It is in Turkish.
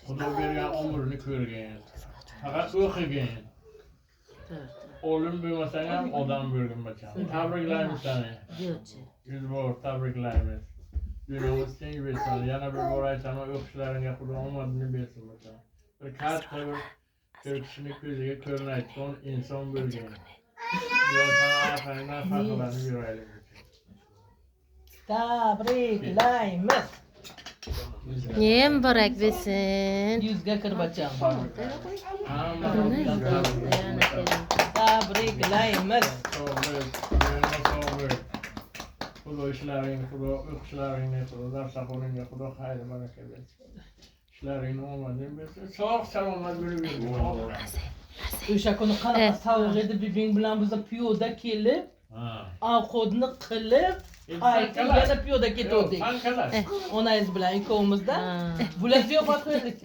Xudo bergan umrni ko'rgan. Faqat o'qigan. Olim bo'lmasang ham odam bo'lgin bacham. Tabriklaymiz seni. Yuz bor tabriklaymiz. Dunyomiz keng bo'lsin. Yana bir bor aytaman, o'qishlaringga Xudo omadini bersin bacham. Bir katta bir kishini ko'ziga ko'rinayotgan inson bo'lgan. Xudo sana oxiridan faxrlanib yuraylik. Tabriklaymiz. Niyem barak besin. Yuzga kir bacham. Hamma Tabriklaymiz. Xudo ishlaringni, Xudo o'qishlaringni, Xudo darsxonangga Xudo xayr baraka bersin. İşlerini omadini bersin. Sog' salomat bo'lib yursin. O'sha kuni qanaqa sovuq edi, bibing bilan biz piyoda kelib, ovqatni qilib, qaytib yana piyoda ketdik. Qanchalar? Onangiz bilan ikkovimizda bular ziyofat qo'ydik.